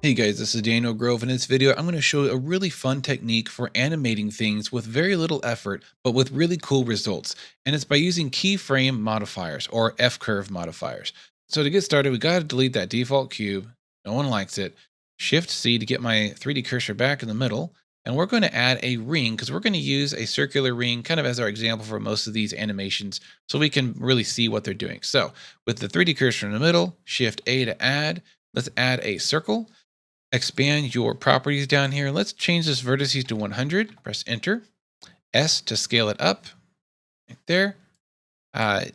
Hey guys, this is Daniel Grove. In this video, I'm going to show a really fun technique for animating things with very little effort, but with really cool results. And it's by using keyframe modifiers or F-curve modifiers. So to get started, we got to delete that default cube. No one likes it. Shift C to get my 3D cursor back in the middle. And we're going to add a ring because we're going to use a circular ring kind of as our example for most of these animations so we can really see what they're doing. So with the 3D cursor in the middle, Shift A to add. Let's add a circle. Expand your properties down here. Let's change this vertices to 100. Press enter. S to scale it up. Right there.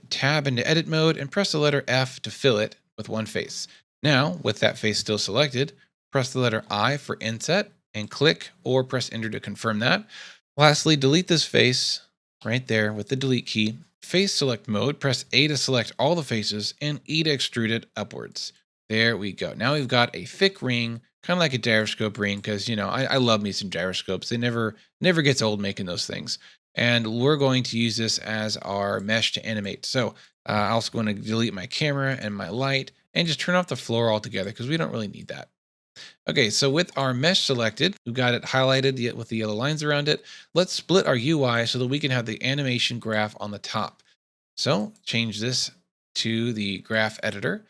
Tab into edit mode and press the letter F to fill it with one face. Now, with that face still selected, press the letter I for inset and click or press enter to confirm that. Lastly, delete this face right there with the delete key. Face select mode, press A to select all the faces and E to extrude it upwards. There we go. Now we've got a thick ring, kind of like a gyroscope ring, because I love me some gyroscopes. They never gets old making those things. And we're going to use this as our mesh to animate. So I'm also going to delete my camera and my light and just turn off the floor altogether because we don't really need that. Okay, so with our mesh selected, we've got it highlighted with the yellow lines around it. Let's split our UI so that we can have the animation graph on the top. So change this to the graph editor.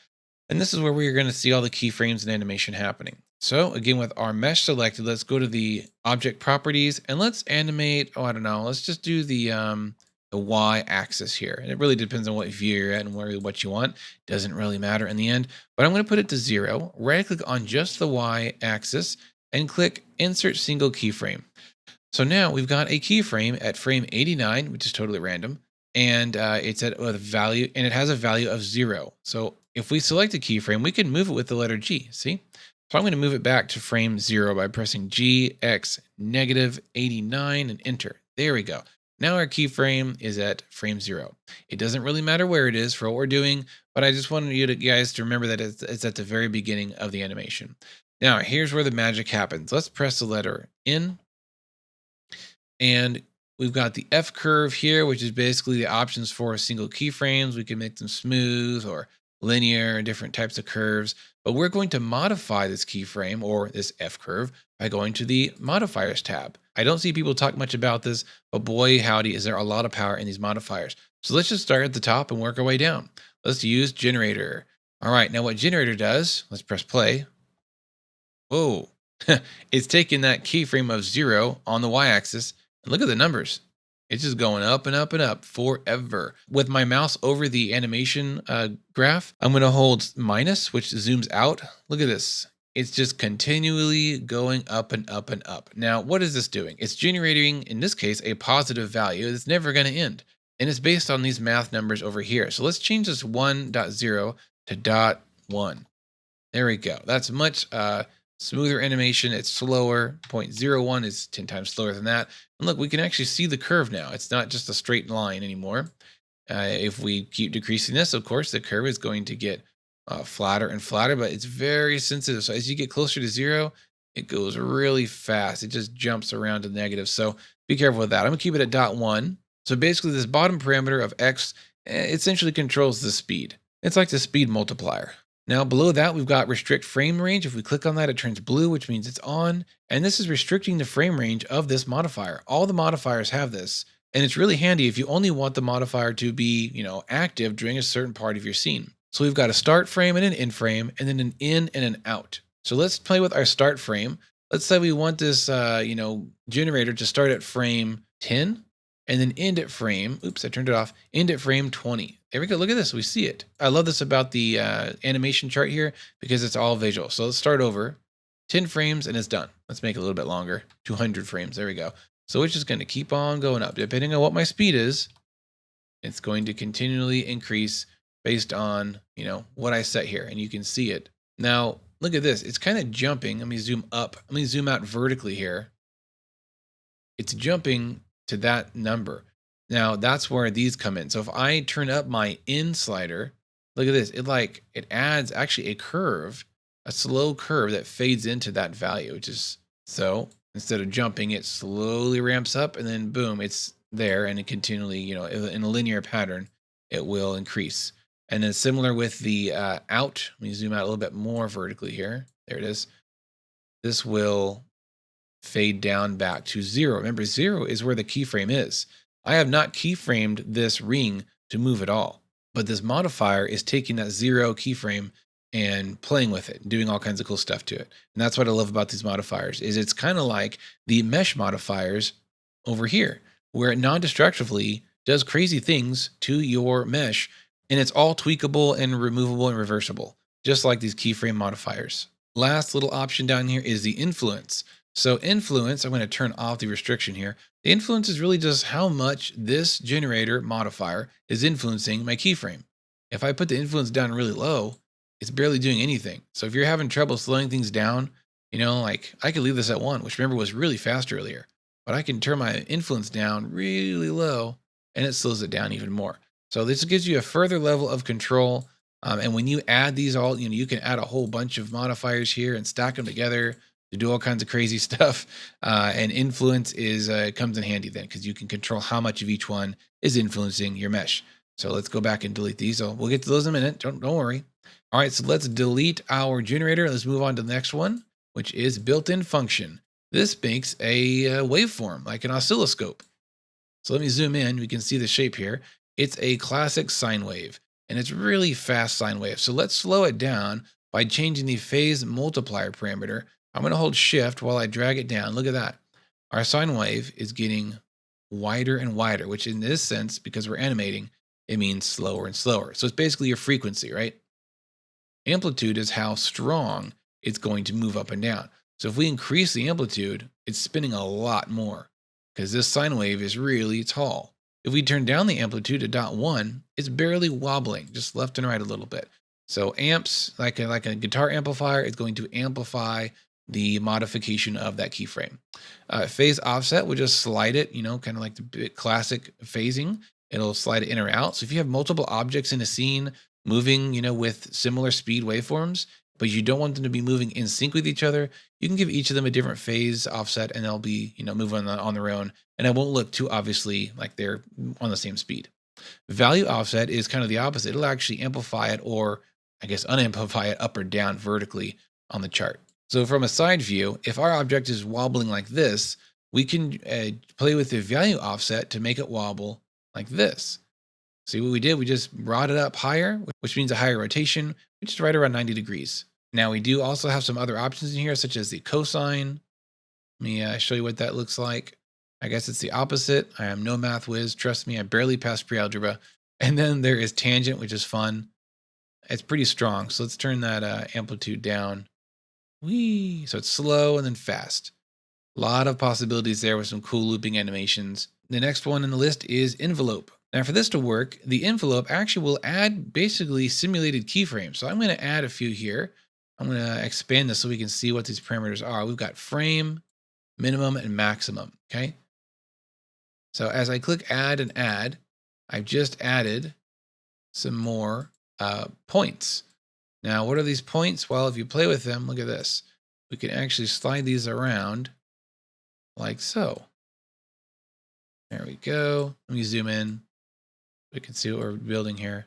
And this is where we're going to see all the keyframes and animation happening. So again, with our mesh selected, let's go to the object properties and let's animate. Oh, I don't know. Let's just do the Y axis here. And it really depends on what view you're at and what you want. Doesn't really matter in the end, but I'm going to put it to 0. Right click on just the Y axis and click insert single keyframe. So now we've got a keyframe at frame 89, which is totally random. And it's at a value, and it has a value of 0. So if we select a keyframe, we can move it with the letter G. See? So I'm going to move it back to frame 0 by pressing G, X, -89 and enter. There we go. Now our keyframe is at frame 0. It doesn't really matter where it is for what we're doing, but I just wanted you guys to remember that it's at the very beginning of the animation. Now here's where the magic happens. Let's press the letter N. And we've got the F curve here, which is basically the options for single keyframes. We can make them smooth or linear and different types of curves, but we're going to modify this keyframe or this F curve by going to the modifiers tab. I don't see people talk much about this, but boy, howdy, is there a lot of power in these modifiers. So let's just start at the top and work our way down. Let's use generator. All right, now what generator does, let's press play. Whoa, it's taking that keyframe of 0 on the y-axis. And look at the numbers. It's just going up and up and up forever. With my mouse over the animation graph, I'm going to hold minus, which zooms out. Look at this. It's just continually going up and up and up. Now, what is this doing? It's generating, in this case, a positive value that's never going to end. And it's based on these math numbers over here. So let's change this 1.0 to .1. There we go. That's much smoother animation. It's slower. 0.01 is 10 times slower than that. And look, we can actually see the curve now. It's not just a straight line anymore. If we keep decreasing this, of course, the curve is going to get flatter and flatter, but it's very sensitive. So as you get closer to 0, it goes really fast. It just jumps around to negative. So be careful with that. I'm going to keep it at .1. So basically this bottom parameter of X essentially controls the speed. It's like the speed multiplier. Now below that, we've got restrict frame range. If we click on that, it turns blue, which means it's on. And this is restricting the frame range of this modifier. All the modifiers have this. And it's really handy if you only want the modifier to be, active during a certain part of your scene. So we've got a start frame and an end frame, and then an in and an out. So let's play with our start frame. Let's say we want this, generator to start at frame 10 and then end at frame, oops, I turned it off, end at frame 20. There we go. Look at this. We see it. I love this about the animation chart here because it's all visual. So let's start over. 10 frames and it's done. Let's make it a little bit longer. 200 frames. There we go. So it's just going to keep on going up. Depending on what my speed is, it's going to continually increase based on, what I set here. And you can see it. Now, look at this. It's kind of jumping. Let me zoom up. Let me zoom out vertically here. It's jumping to that number. Now that's where these come in. So if I turn up my in slider, look at this. It adds actually a curve, a slow curve that fades into that value, which is so instead of jumping, it slowly ramps up and then boom, it's there and it continually, in a linear pattern, it will increase. And then similar with the out, let me zoom out a little bit more vertically here. There it is. this will fade down back to 0. Remember, 0 is where the keyframe is. I have not keyframed this ring to move at all, but this modifier is taking that 0 keyframe and playing with it, doing all kinds of cool stuff to it. And that's what I love about these modifiers is it's kind of like the mesh modifiers over here, where it non-destructively does crazy things to your mesh, and it's all tweakable and removable and reversible, just like these keyframe modifiers. Last little option down here is the influence. So influence, I'm going to turn off the restriction here. The influence is really just how much this generator modifier is influencing my keyframe. If I put the influence down really low, it's barely doing anything. So if you're having trouble slowing things down, like I could leave this at 1, which remember was really fast earlier, but I can turn my influence down really low and it slows it down even more. So this gives you a further level of control. And when you add these all, you can add a whole bunch of modifiers here and stack them together to do all kinds of crazy stuff. And influence comes in handy then because you can control how much of each one is influencing your mesh. So let's go back and delete these. So we'll get to those in a minute. Don't worry. All right, so let's delete our generator. Let's move on to the next one, which is built-in function. This makes a waveform like an oscilloscope. So let me zoom in. We can see the shape here. It's a classic sine wave, and it's really fast sine wave. So let's slow it down by changing the phase multiplier parameter. I'm going to hold shift while I drag it down. Look at that. Our sine wave is getting wider and wider, which in this sense, because we're animating, it means slower and slower. So it's basically your frequency, right? Amplitude is how strong it's going to move up and down. So if we increase the amplitude, it's spinning a lot more because this sine wave is really tall. If we turn down the amplitude to 0.1, it's barely wobbling, just left and right a little bit. So amps, like a guitar amplifier, is going to amplify the modification of that keyframe. Phase offset will just slide it, kind of like the classic phasing. It'll slide it in or out. So if you have multiple objects in a scene moving, with similar speed waveforms, but you don't want them to be moving in sync with each other, you can give each of them a different phase offset and they'll be, moving on their own. And it won't look too obviously like they're on the same speed. Value offset is kind of the opposite. It'll actually amplify it, or I guess unamplify it up or down vertically on the chart. So from a side view, if our object is wobbling like this, we can play with the value offset to make it wobble like this. See what we did? We just brought it up higher, which means a higher rotation, which is right around 90 degrees. Now we do also have some other options in here, such as the cosine. Let me show you what that looks like. I guess it's the opposite. I am no math whiz. Trust me, I barely passed pre-algebra. And then there is tangent, which is fun. It's pretty strong. So let's turn that amplitude down. Whee! So it's slow and then fast. A lot of possibilities there with some cool looping animations. The next one in the list is envelope. Now for this to work, the envelope actually will add basically simulated keyframes. So I'm going to add a few here. I'm going to expand this so we can see what these parameters are. We've got frame, minimum, and maximum. Okay. So as I click add and add, I've just added some more points. Now, what are these points? Well, if you play with them, look at this. We can actually slide these around like so. There we go. Let me zoom in. We can see what we're building here.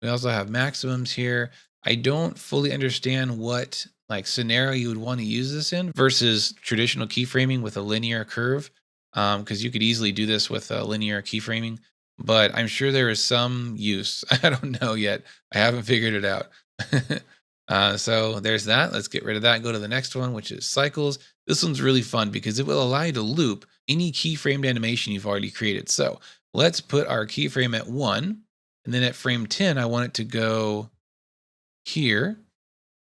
We also have maximums here. I don't fully understand what scenario you would want to use this in versus traditional keyframing with a linear curve, because you could easily do this with a linear keyframing, but I'm sure there is some use. I don't know yet. I haven't figured it out. So there's that. Let's get rid of that and go to the next one, which is cycles. This one's really fun because it will allow you to loop any keyframed animation you've already created. So let's put our keyframe at 1, and then at frame 10, I want it to go here.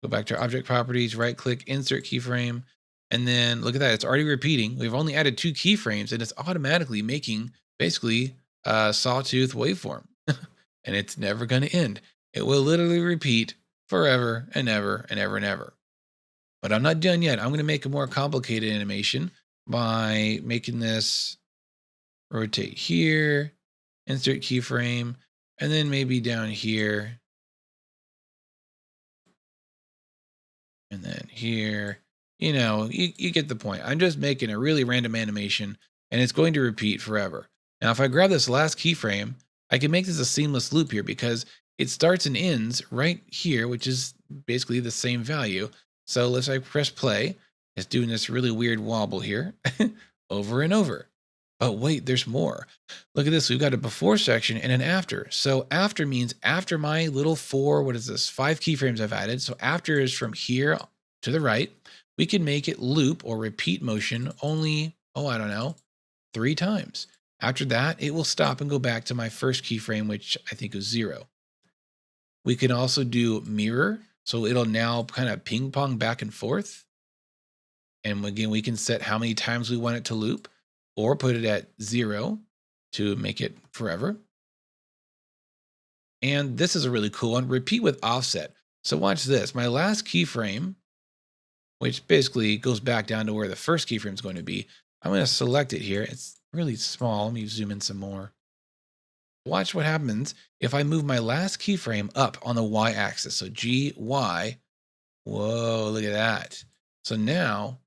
Go back to our object properties, right click, insert keyframe. And then look at that, it's already repeating. We've only added 2 keyframes and it's automatically making basically a sawtooth waveform. And it's never going to end. It will literally repeat forever and ever and ever and ever. But I'm not done yet. I'm going to make a more complicated animation by making this rotate here, insert keyframe, and then maybe down here. And then here, you get the point. I'm just making a really random animation and it's going to repeat forever. Now, if I grab this last keyframe, I can make this a seamless loop here because it starts and ends right here, which is basically the same value. So let's like press play. It's doing this really weird wobble here over and over. But wait, there's more. Look at this. We've got a before section and an after. So after means after my little four, what is this? 5 keyframes I've added. So after is from here to the right. We can make it loop or repeat motion only, oh, I don't know, 3 times. After that, it will stop and go back to my first keyframe, which I think is 0. We can also do mirror. So it'll now kind of ping pong back and forth. And again, we can set how many times we want it to loop or put it at 0 to make it forever. And this is a really cool one, repeat with offset. So watch this. My last keyframe, which basically goes back down to where the first keyframe is going to be. I'm going to select it here. It's really small. Let me zoom in some more. Watch what happens if I move my last keyframe up on the y-axis. So G, Y. Whoa, look at that. So now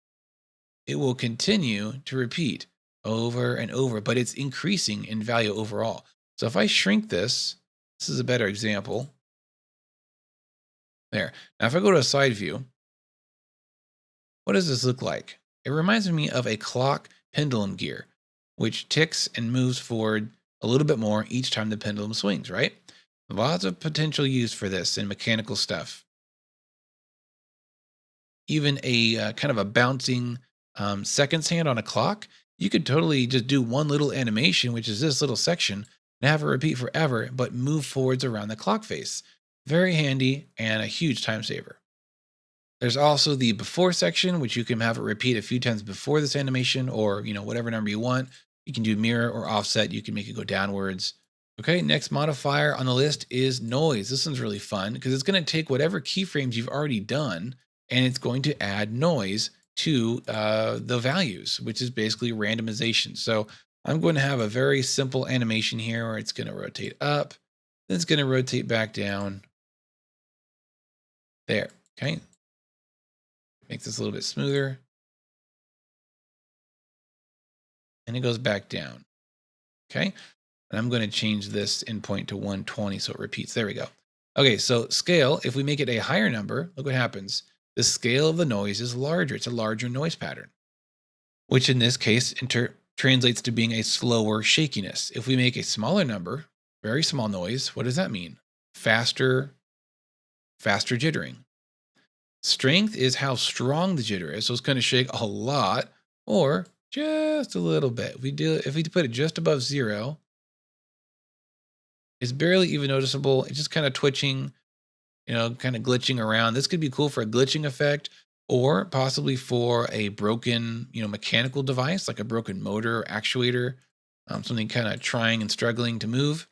it will continue to repeat over and over, but it's increasing in value overall. So if I shrink this, this is a better example. There. Now if I go to a side view, what does this look like? It reminds me of a clock pendulum gear, which ticks and moves forward a little bit more each time the pendulum swings, right? Lots of potential use for this in mechanical stuff. Even a kind of a bouncing seconds hand on a clock, you could totally just do one little animation, which is this little section, and have it repeat forever, but move forwards around the clock face. Very handy and a huge time saver. There's also the before section, which you can have it repeat a few times before this animation or, whatever number you want. You can do mirror or offset. You can make it go downwards. Okay, next modifier on the list is noise. This one's really fun because it's going to take whatever keyframes you've already done and it's going to add noise to the values, which is basically randomization. So I'm going to have a very simple animation here where it's going to rotate up, then it's going to rotate back down. There, okay. Make this a little bit smoother. And it goes back down. Okay. And I'm going to change this endpoint to 120 so it repeats. There we go. Okay, so scale, if we make it a higher number, look what happens. The scale of the noise is larger. It's a larger noise pattern, which in this case translates to being a slower shakiness. If we make a smaller number, very small noise, what does that mean? Faster jittering. Strength is how strong the jitter is. So it's going to shake a lot or just a little bit. If we put it just above 0, it's barely even noticeable. It's just kind of twitching, kind of glitching around. This could be cool for a glitching effect or possibly for a broken, mechanical device like a broken motor or actuator, something kind of trying and struggling to move.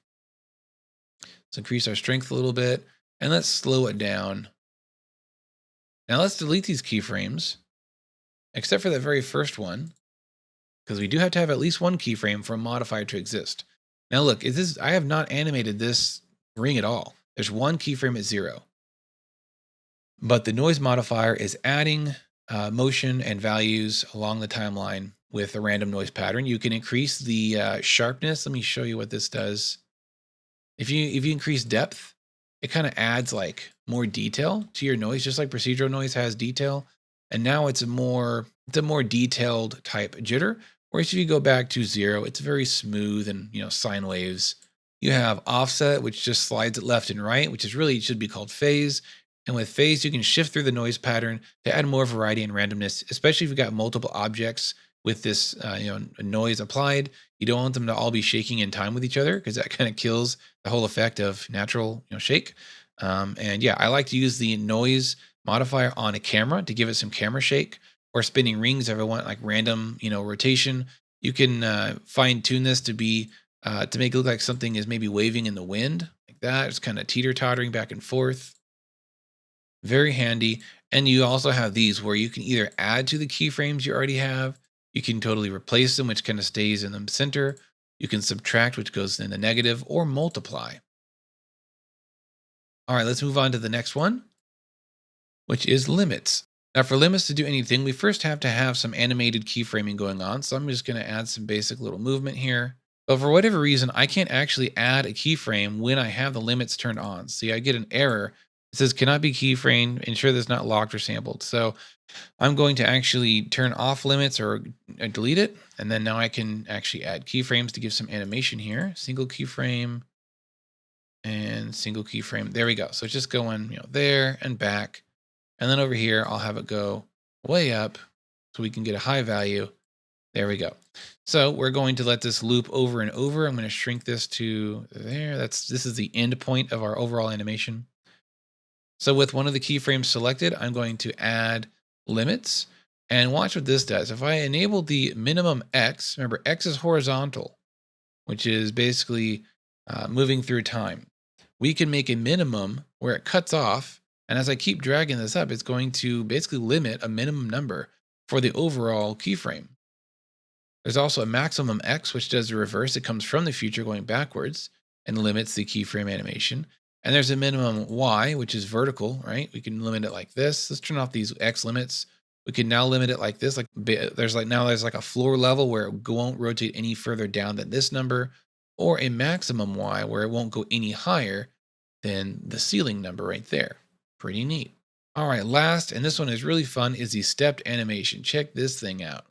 Let's increase our strength a little bit and let's slow it down. Now let's delete these keyframes, except for that very first one, because we do have to have at least one keyframe for a modifier to exist. Now look, I have not animated this ring at all. There's one keyframe at 0. But the noise modifier is adding motion and values along the timeline with a random noise pattern. You can increase the sharpness. Let me show you what this does. If you increase depth, it kind of adds like more detail to your noise, just like procedural noise has detail. And now it's a more detailed type jitter. Whereas if you go back to 0, it's very smooth and, sine waves. You have offset, which just slides it left and right, which is really should be called phase. And with phase, you can shift through the noise pattern to add more variety and randomness, especially if you've got multiple objects with this, noise applied. You don't want them to all be shaking in time with each other because that kind of kills the whole effect of natural, shake. And yeah, I like to use the noise modifier on a camera to give it some camera shake, or spinning rings if I want like random, rotation. You can fine tune this to be to make it look like something is maybe waving in the wind like that. It's kind of teeter tottering back and forth. Very handy. And you also have these where you can either add to the keyframes you already have. You can totally replace them, which kind of stays in the center. You can subtract, which goes in the negative, or multiply. All right, let's move on to the next one, which is limits. Now for limits to do anything, we first have to have some animated keyframing going on. So I'm just going to add some basic little movement here. But for whatever reason, I can't actually add a keyframe when I have the limits turned on. See, I get an error It says cannot be keyframed. Ensure that's not locked or sampled. So I'm going to actually turn off limits or delete it. And then now I can actually add keyframes to give some animation here. Single keyframe and single keyframe. There we go. So it's just going, there and back. And then over here, I'll have it go way up so we can get a high value. There we go. So we're going to let this loop over and over. I'm going to shrink this to there. This is the end point of our overall animation. So with one of the keyframes selected, I'm going to add limits and watch what this does. If I enable the minimum X, remember X is horizontal, which is basically moving through time. We can make a minimum where it cuts off. And as I keep dragging this up, it's going to basically limit a minimum number for the overall keyframe. There's also a maximum X, which does the reverse. It comes from the future going backwards and limits the keyframe animation. And there's a minimum Y, which is vertical, right? We can limit it like this. Let's turn off these X limits. We can now limit it like this. There's like a floor level where it won't rotate any further down than this number, or a maximum Y where it won't go any higher than the ceiling number right there. Pretty neat. All right, last, and this one is really fun, is the stepped animation. Check this thing out.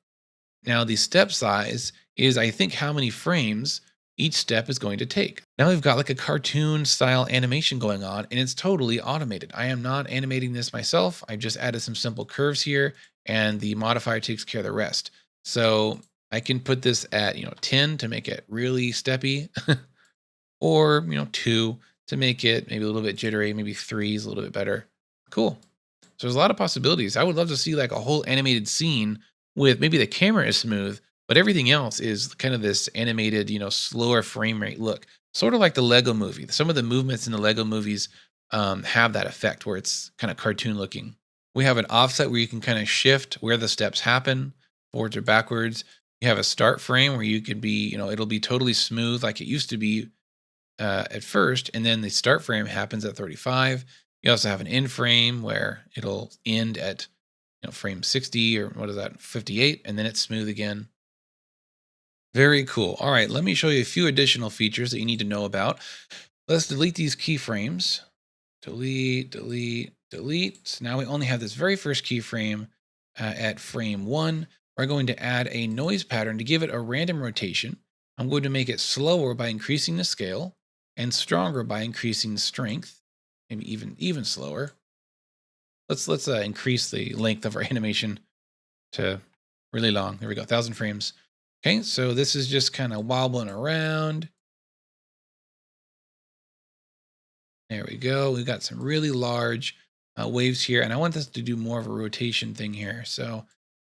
Now the step size is, I think, how many frames each step is going to take. Now we've got like a cartoon style animation going on, and it's totally automated. I am not animating this myself. I've just added some simple curves here, and the modifier takes care of the rest. So I can put this at 10 to make it really steppy, or 2 to make it maybe a little bit jittery, maybe 3 is a little bit better. Cool. So there's a lot of possibilities. I would love to see like a whole animated scene with maybe the camera is smooth, but everything else is kind of this animated, slower frame rate look. Sort of like the Lego movie. Some of the movements in the Lego movies have that effect where it's kind of cartoon looking. We have an offset where you can kind of shift where the steps happen, forwards or backwards. You have a start frame where you could be, it'll be totally smooth like it used to be at first, and then the start frame happens at 35. You also have an end frame where it'll end at frame 60 or what is that, 58, and then it's smooth again. Very cool. All right, let me show you a few additional features that you need to know about. Let's delete these keyframes. Delete, delete, delete. So now we only have this very first keyframe at frame 1. We're going to add a noise pattern to give it a random rotation. I'm going to make it slower by increasing the scale and stronger by increasing the strength, maybe even slower. Let's increase the length of our animation to really long. There we go, 1,000 frames. Okay, so this is just kind of wobbling around. There we go. We've got some really large waves here, and I want this to do more of a rotation thing here. So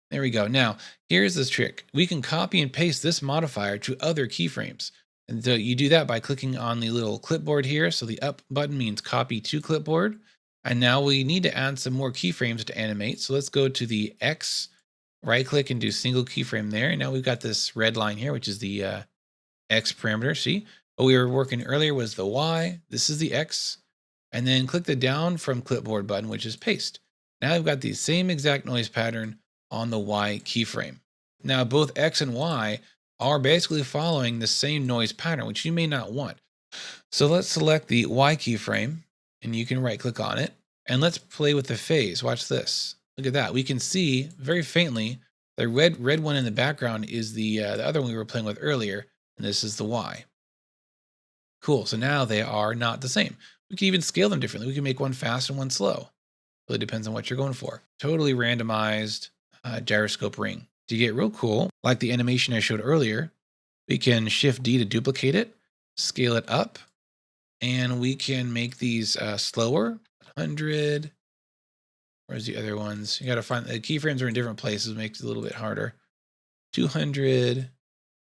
there we go. Now, here's this trick. We can copy and paste this modifier to other keyframes. And so you do that by clicking on the little clipboard here. So the up button means copy to clipboard. And now we need to add some more keyframes to animate. So let's go to the X, right click and do single keyframe there. And now we've got this red line here, which is the X parameter. See, what we were working earlier was the Y. This is the X. And then click the down from clipboard button, which is paste. Now we've got the same exact noise pattern on the Y keyframe. Now both X and Y are basically following the same noise pattern, which you may not want. So let's select the Y keyframe, and you can right click on it, and let's play with the phase. Watch this. Look at that. We can see very faintly the red one in the background is the other one we were playing with earlier, and this is the Y. Cool. So now they are not the same. We can even scale them differently. We can make one fast and one slow. Really depends on what you're going for. Totally randomized gyroscope ring. To get real cool, like the animation I showed earlier, we can Shift D to duplicate it, scale it up, and we can make these slower. 100. Where's the other ones? You got to find the keyframes are in different places, makes it a little bit harder. 200.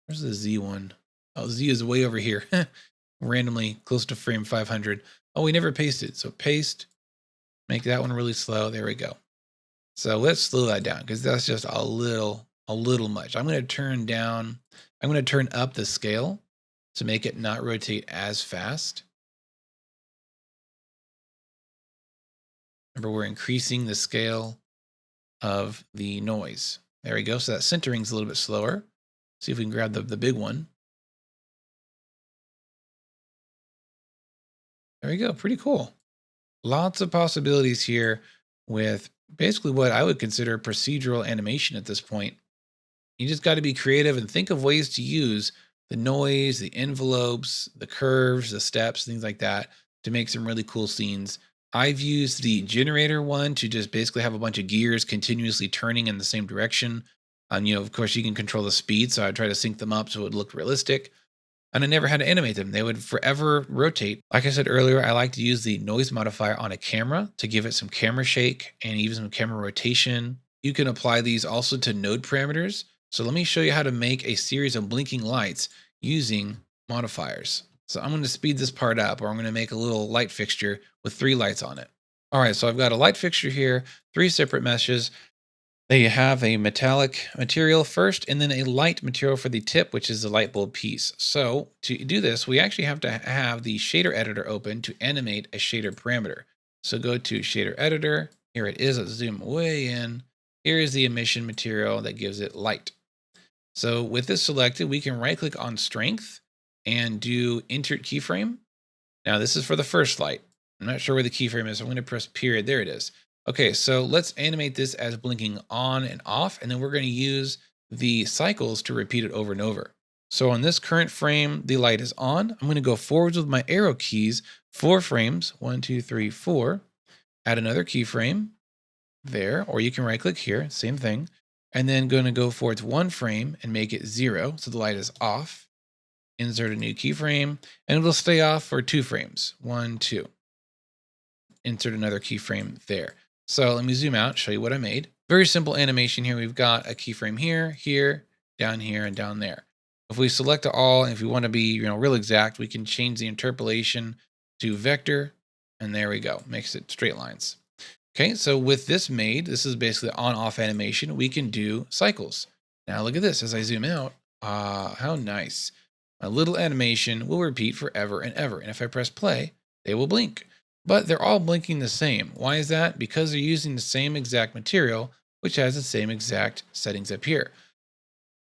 Where's the Z one? Oh, Z is way over here. Randomly close to frame 500. Oh, we never pasted. So paste, make that one really slow. There we go. So let's slow that down because that's just a little much. I'm going to turn up the scale to make it not rotate as fast. Remember, we're increasing the scale of the noise. There we go. So that centering's a little bit slower. See if we can grab the big one. There we go. Pretty cool. Lots of possibilities here with basically what I would consider procedural animation at this point. You just got to be creative and think of ways to use the noise, the envelopes, the curves, the steps, things like that to make some really cool scenes. I've used the generator one to just basically have a bunch of gears continuously turning in the same direction. Of course, you can control the speed, so I try to sync them up so it would look realistic. And I never had to animate them. They would forever rotate. Like I said earlier, I like to use the noise modifier on a camera to give it some camera shake and even some camera rotation. You can apply these also to node parameters. So let me show you how to make a series of blinking lights using modifiers. So I'm going to speed this part up, or I'm going to make a little light fixture with 3 lights on it. All right, so I've got a light fixture here, 3 separate meshes. They have a metallic material first and then a light material for the tip, which is the light bulb piece. So to do this, we actually have to have the shader editor open to animate a shader parameter. So go to shader editor. Here it is. Let's zoom way in. Here is the emission material that gives it light. So with this selected, we can right click on strength and do insert keyframe. Now this is for the first light. I'm not sure where the keyframe is. So I'm going to press period. There it is. Okay, so let's animate this as blinking on and off, and then we're going to use the cycles to repeat it over and over. So on this current frame, the light is on. I'm going to go forwards with my arrow keys, 4 frames, 1, 2, 3, 4. Add another keyframe there, or you can right click here, same thing. And then going to go forwards 1 frame and make it 0, so the light is off. Insert a new keyframe, and it'll stay off for 2 frames, 1, 2. Insert another keyframe there. So let me zoom out, show you what I made. Very simple animation here. We've got a keyframe here, here, down here, and down there. If we select all, and if we want to be, real exact, we can change the interpolation to vector, and there we go. Makes it straight lines. Okay, so with this made, this is basically on-off animation. We can do cycles. Now look at this as I zoom out. How nice. A little animation will repeat forever and ever. And if I press play, they will blink. But they're all blinking the same. Why is that? Because they're using the same exact material, which has the same exact settings up here.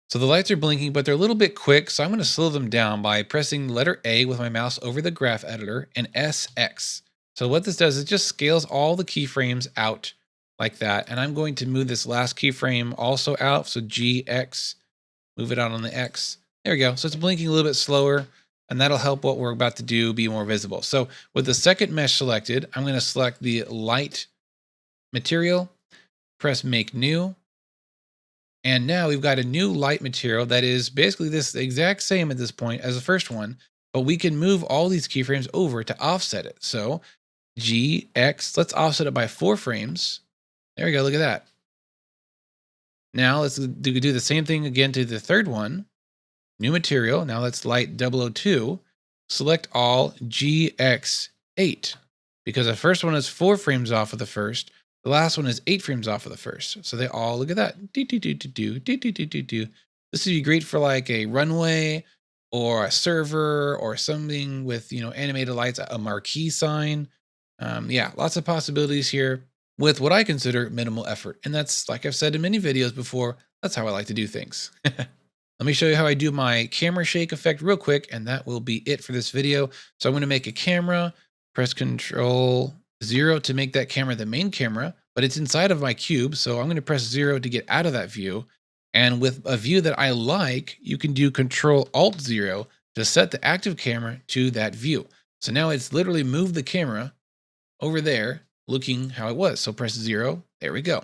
So the lights are blinking, but they're a little bit quick. So I'm going to slow them down by pressing letter A with my mouse over the graph editor and SX. So what this does is it just scales all the keyframes out like that. And I'm going to move this last keyframe also out. So GX, move it out on the X. There we go. So it's blinking a little bit slower, and that'll help what we're about to do be more visible. So with the second mesh selected, I'm going to select the light material, press make new. And now we've got a new light material that is basically this exact same at this point as the first one, but we can move all these keyframes over to offset it. So GX, let's offset it by 4 frames. There we go. Look at that. Now let's do the same thing again to the third one. New material. Now let's light 002. Select all GX8 because the first one is 4 frames off of the first. The last one is 8 frames off of the first. So they all look at that. This would be great for like a runway or a server or something with, animated lights, a marquee sign. Yeah, lots of possibilities here with what I consider minimal effort. And that's, like I've said in many videos before, that's how I like to do things. Let me show you how I do my camera shake effect real quick, and that will be it for this video. So I'm going to make a camera, press Control 0 to make that camera the main camera, but it's inside of my cube. So I'm going to press 0 to get out of that view. And with a view that I like, you can do Control Alt 0 to set the active camera to that view. So now it's literally moved the camera over there looking how it was. So press 0. There we go.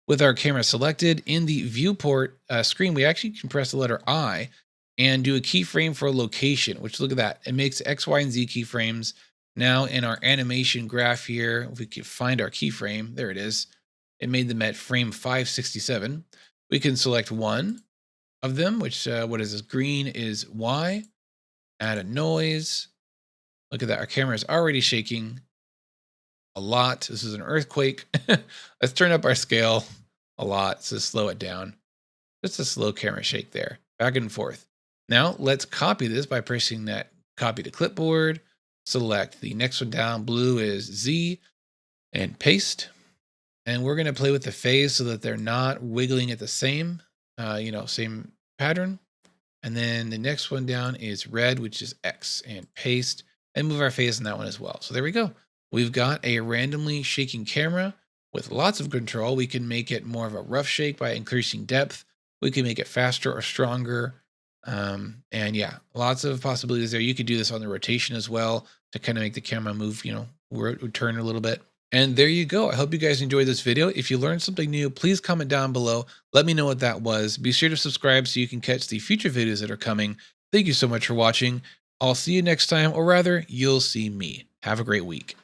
With our camera selected in the viewport screen, we actually can press the letter I and do a keyframe for a location, which look at that. It makes X, Y, and Z keyframes. Now in our animation graph here, if we can find our keyframe, there it is. It made them at frame 567. We can select one of them, which, what is this? Green is Y. Add a noise. Look at that. Our camera is already shaking a lot. This is an earthquake. Let's turn up our scale a lot to slow it down. Just a slow camera shake there, back and forth. Now let's copy this by pressing that copy to clipboard. Select the next one down. Blue is Z and paste. And we're going to play with the phase so that they're not wiggling at the same, same pattern. And then the next one down is red, which is X, and paste, and move our phase in that one as well. So there we go. We've got a randomly shaking camera with lots of control. We can make it more of a rough shake by increasing depth. We can make it faster or stronger. And yeah, lots of possibilities there. You could do this on the rotation as well to kind of make the camera move, turn a little bit. And there you go. I hope you guys enjoyed this video. If you learned something new, please comment down below. Let me know what that was. Be sure to subscribe so you can catch the future videos that are coming. Thank you so much for watching. I'll see you next time, or rather, you'll see me. Have a great week.